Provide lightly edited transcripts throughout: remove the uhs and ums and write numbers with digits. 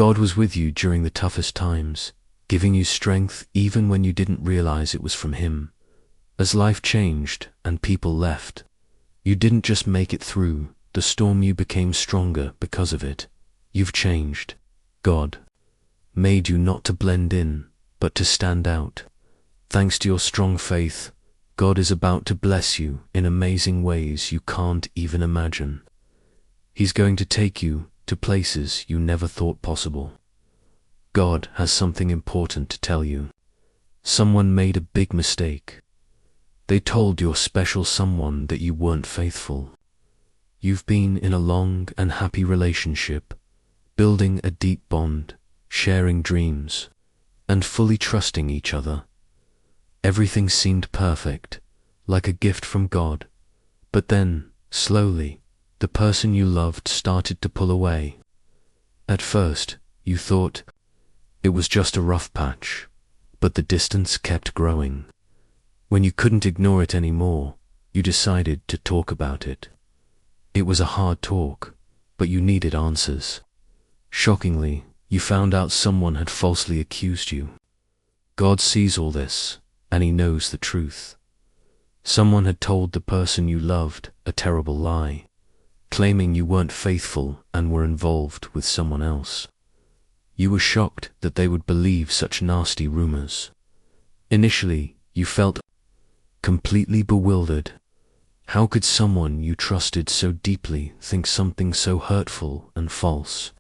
God was with you during the toughest times, giving you strength even when you didn't realize it was from Him. As life changed and people left, you didn't just make it through the storm, you became stronger because of it. You've changed. God made you not to blend in, but to stand out. Thanks to your strong faith, God is about to bless you in amazing ways you can't even imagine. He's going to take you to places you never thought possible. God has something important to tell you. Someone made a big mistake. They told your special someone that you weren't faithful. You've been in a long and happy relationship, building a deep bond, sharing dreams, and fully trusting each other. Everything seemed perfect, like a gift from God. But then, slowly, the person you loved started to pull away. At first, you thought it was just a rough patch, but the distance kept growing. When you couldn't ignore it anymore, you decided to talk about it. It was a hard talk, but you needed answers. Shockingly, you found out someone had falsely accused you. God sees all this, and He knows the truth. Someone had told the person you loved a terrible lie, claiming you weren't faithful and were involved with someone else. You were shocked that they would believe such nasty rumors. Initially, you felt completely bewildered. How could someone you trusted so deeply think something so hurtful and false?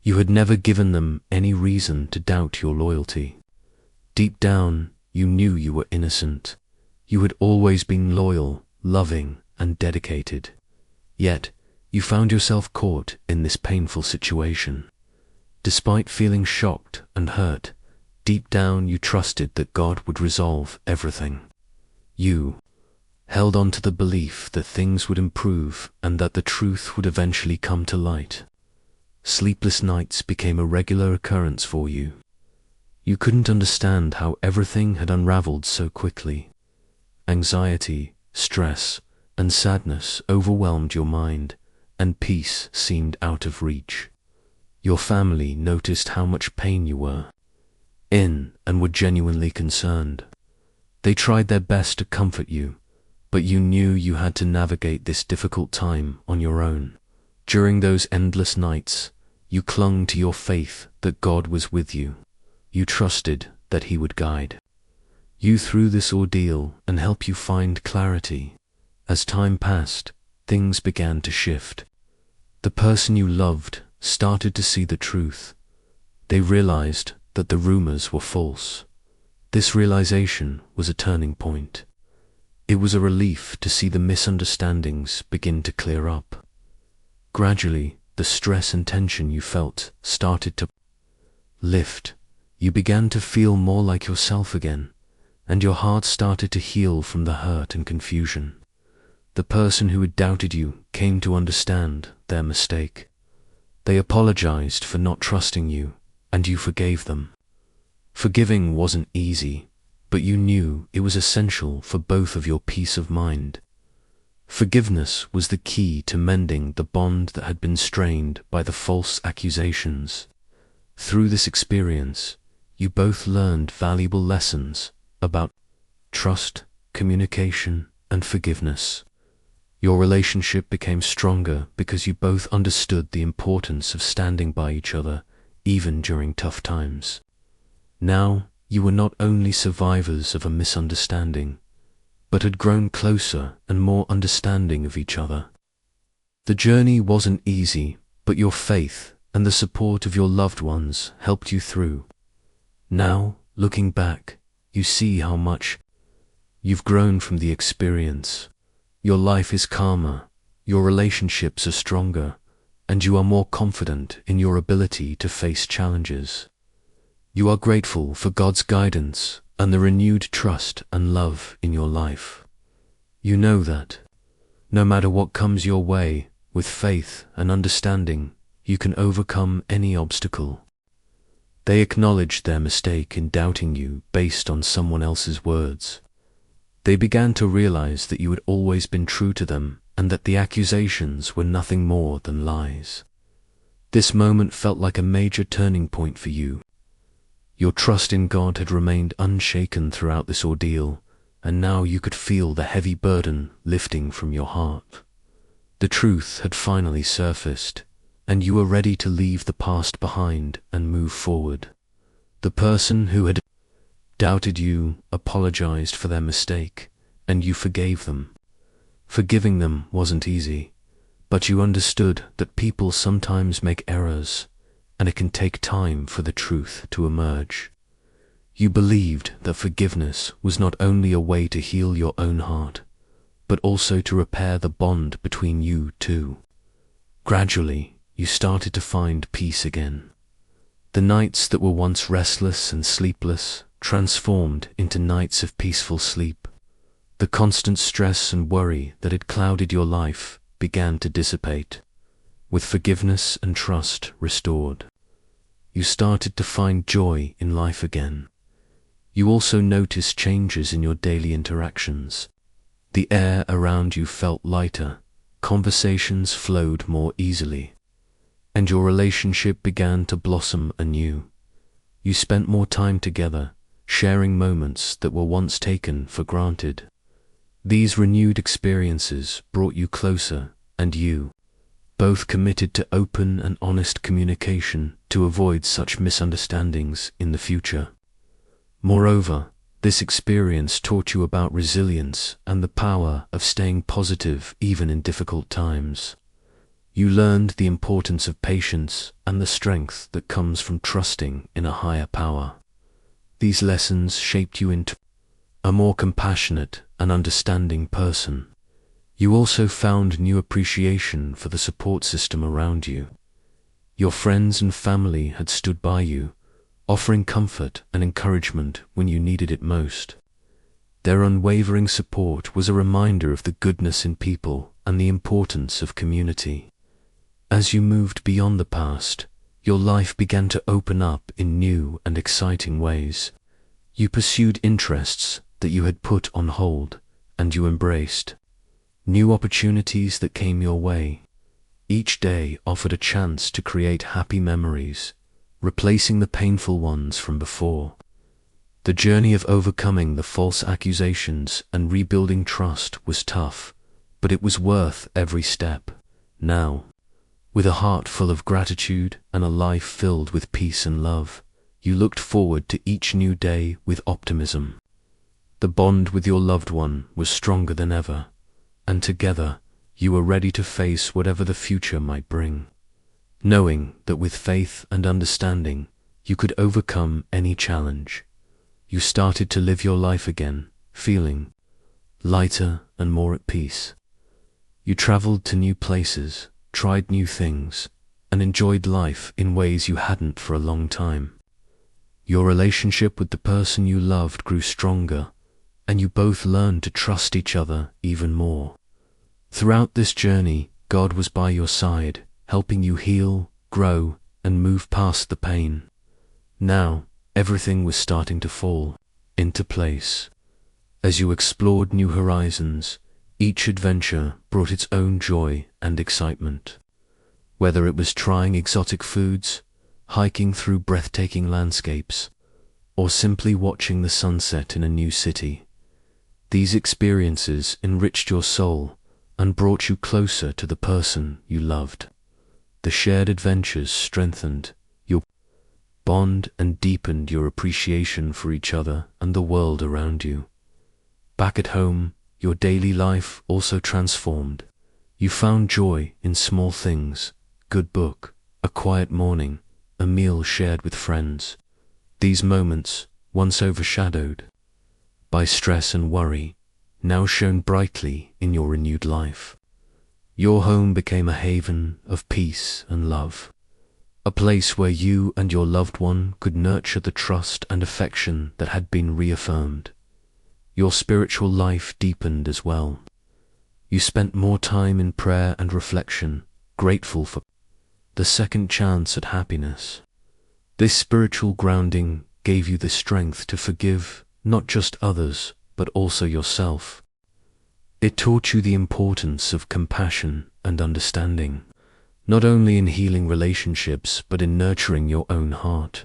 You had never given them any reason to doubt your loyalty. Deep down, you knew you were innocent. You had always been loyal, loving, and dedicated. Yet, you found yourself caught in this painful situation. Despite feeling shocked and hurt, deep down you trusted that God would resolve everything. You held on to the belief that things would improve and that the truth would eventually come to light. Sleepless nights became a regular occurrence for you. You couldn't understand how everything had unraveled so quickly. Anxiety, stress, and sadness overwhelmed your mind, and peace seemed out of reach. Your family noticed how much pain you were in and were genuinely concerned. They tried their best to comfort you, but you knew you had to navigate this difficult time on your own. During those endless nights, you clung to your faith that God was with you. You trusted that He would guide you through this ordeal and help you find clarity. As time passed, things began to shift. The person you loved started to see the truth. They realized that the rumors were false. This realization was a turning point. It was a relief to see the misunderstandings begin to clear up. Gradually, the stress and tension you felt started to lift. You began to feel more like yourself again, and your heart started to heal from the hurt and confusion. The person who had doubted you came to understand their mistake. They apologized for not trusting you, and you forgave them. Forgiving wasn't easy, but you knew it was essential for both of your peace of mind. Forgiveness was the key to mending the bond that had been strained by the false accusations. Through this experience, you both learned valuable lessons about trust, communication, and forgiveness. Your relationship became stronger because you both understood the importance of standing by each other, even during tough times. Now, you were not only survivors of a misunderstanding, but had grown closer and more understanding of each other. The journey wasn't easy, but your faith and the support of your loved ones helped you through. Now, looking back, you see how much you've grown from the experience. Your life is calmer, your relationships are stronger, and you are more confident in your ability to face challenges. You are grateful for God's guidance and the renewed trust and love in your life. You know that, no matter what comes your way, with faith and understanding, you can overcome any obstacle. They acknowledged their mistake in doubting you based on someone else's words. They began to realize that you had always been true to them and that the accusations were nothing more than lies. This moment felt like a major turning point for you. Your trust in God had remained unshaken throughout this ordeal, and now you could feel the heavy burden lifting from your heart. The truth had finally surfaced, and you were ready to leave the past behind and move forward. The person who had doubted you apologized for their mistake, and you forgave them. Forgiving them wasn't easy, but you understood that people sometimes make errors, and it can take time for the truth to emerge. You believed that forgiveness was not only a way to heal your own heart, but also to repair the bond between you two. Gradually, you started to find peace again. The nights that were once restless and sleepless transformed into nights of peaceful sleep. The constant stress and worry that had clouded your life began to dissipate, with forgiveness and trust restored. You started to find joy in life again. You also noticed changes in your daily interactions. The air around you felt lighter, conversations flowed more easily, and your relationship began to blossom anew. You spent more time together, sharing moments that were once taken for granted. These renewed experiences brought you closer, and you both committed to open and honest communication to avoid such misunderstandings in the future. Moreover, this experience taught you about resilience and the power of staying positive even in difficult times. You learned the importance of patience and the strength that comes from trusting in a higher power. These lessons shaped you into a more compassionate and understanding person. You also found new appreciation for the support system around you. Your friends and family had stood by you, offering comfort and encouragement when you needed it most. Their unwavering support was a reminder of the goodness in people and the importance of community. As you moved beyond the past, your life began to open up in new and exciting ways. You pursued interests that you had put on hold, and you embraced new opportunities that came your way. Each day offered a chance to create happy memories, replacing the painful ones from before. The journey of overcoming the false accusations and rebuilding trust was tough, but it was worth every step. Now, with a heart full of gratitude and a life filled with peace and love, you looked forward to each new day with optimism. The bond with your loved one was stronger than ever, and together you were ready to face whatever the future might bring, knowing that with faith and understanding you could overcome any challenge. You started to live your life again, feeling lighter and more at peace. You traveled to new places, tried new things, and enjoyed life in ways you hadn't for a long time. Your relationship with the person you loved grew stronger, and you both learned to trust each other even more. Throughout this journey, God was by your side, helping you heal, grow, and move past the pain. Now, everything was starting to fall into place. As you explored new horizons, each adventure brought its own joy and excitement. Whether it was trying exotic foods, hiking through breathtaking landscapes, or simply watching the sunset in a new city, these experiences enriched your soul and brought you closer to the person you loved. The shared adventures strengthened your bond and deepened your appreciation for each other and the world around you. Back at home, your daily life also transformed. You found joy in small things: good book, a quiet morning, a meal shared with friends. These moments, once overshadowed by stress and worry, now shone brightly in your renewed life. Your home became a haven of peace and love, a place where you and your loved one could nurture the trust and affection that had been reaffirmed. Your spiritual life deepened as well. You spent more time in prayer and reflection, grateful for the second chance at happiness. This spiritual grounding gave you the strength to forgive not just others, but also yourself. It taught you the importance of compassion and understanding, not only in healing relationships but in nurturing your own heart.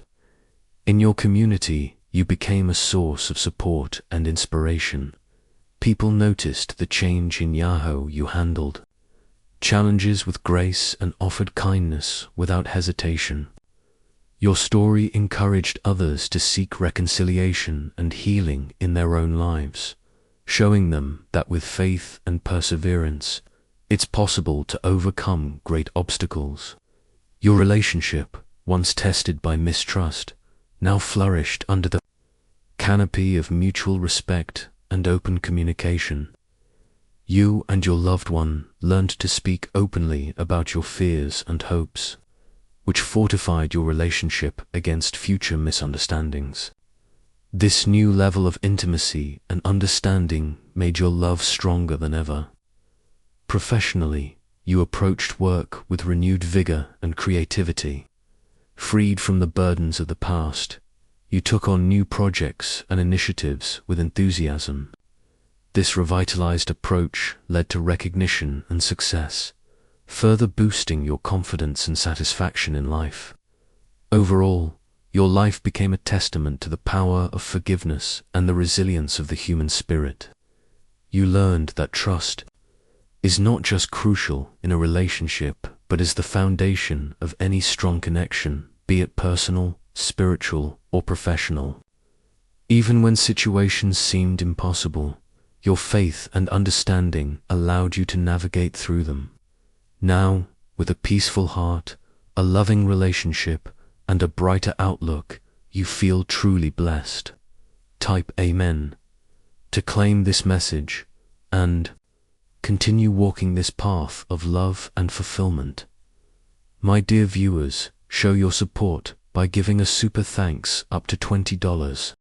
In your community, you became a source of support and inspiration. People noticed the change in Yahoo you handled challenges with grace and offered kindness without hesitation. Your story encouraged others to seek reconciliation and healing in their own lives, showing them that with faith and perseverance, it's possible to overcome great obstacles. Your relationship, once tested by mistrust, now flourished under the canopy of mutual respect and open communication. You and your loved one learned to speak openly about your fears and hopes, which fortified your relationship against future misunderstandings. This new level of intimacy and understanding made your love stronger than ever. Professionally, you approached work with renewed vigor and creativity. Freed from the burdens of the past, you took on new projects and initiatives with enthusiasm. This revitalized approach led to recognition and success, further boosting your confidence and satisfaction in life. Overall, your life became a testament to the power of forgiveness and the resilience of the human spirit. You learned that trust is not just crucial in a relationship, but is the foundation of any strong connection, be it personal, spiritual, or professional. Even when situations seemed impossible, your faith and understanding allowed you to navigate through them. Now, with a peaceful heart, a loving relationship, and a brighter outlook, you feel truly blessed. Type Amen to claim this message and continue walking this path of love and fulfillment. My dear viewers, show your support by giving a super thanks up to $20.